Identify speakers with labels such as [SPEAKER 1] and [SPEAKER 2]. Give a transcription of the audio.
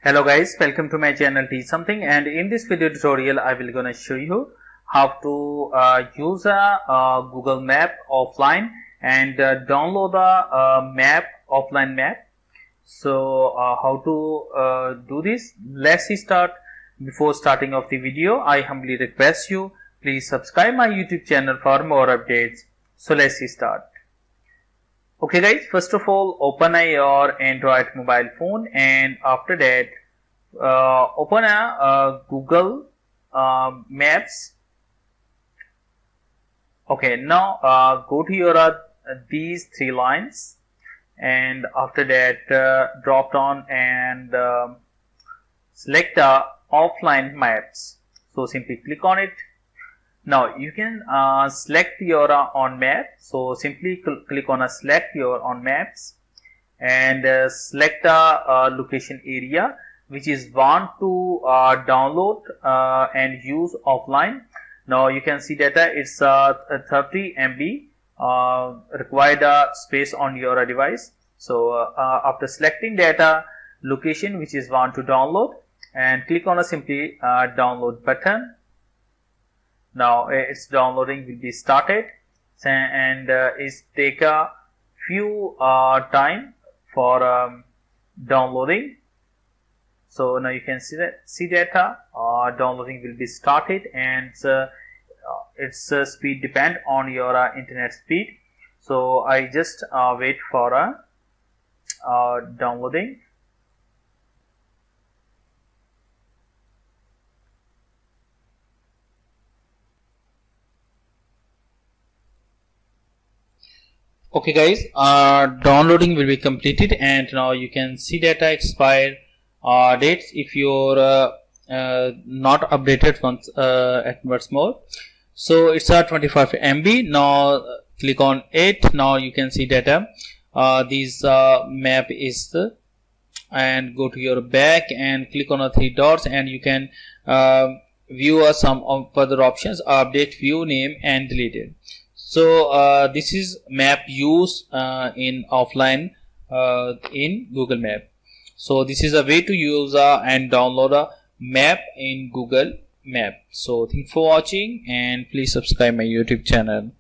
[SPEAKER 1] Hello guys, welcome to my channel Teach Something, and in this video tutorial I will gonna show you how to use a Google Map offline and download a offline map. So how to do this? Let's start. Before starting of the video, I humbly request you please subscribe my YouTube channel for more updates. So let's start. Okay guys, first of all open your Android mobile phone, and after that open a Google Maps. Okay, now go to your these three lines, and after that drop down and select offline maps. So simply click on it. Now you can select your on map. So simply click on select your on maps and select the location area which is want to download and use offline. Now you can see that it's 30 MB required space on your device. So after selecting data location which is want to download, and click on a simply download button. Now its downloading will be started, and it take a few time for downloading. So now you can see that downloading will be started, and its speed depend on your internet speed. So I just wait for downloading. Okay guys, downloading will be completed, and now you can see data expired dates if you're not updated once more. So it's a 25 MB. Now click on it. Now you can see data. This map is and go to your back and click on the three dots, and you can view some further options: update, view, name, and deleted. So this is map use in offline in Google Map. So this is a way to use and download a map in Google Map. So thanks for watching, and please subscribe my YouTube channel.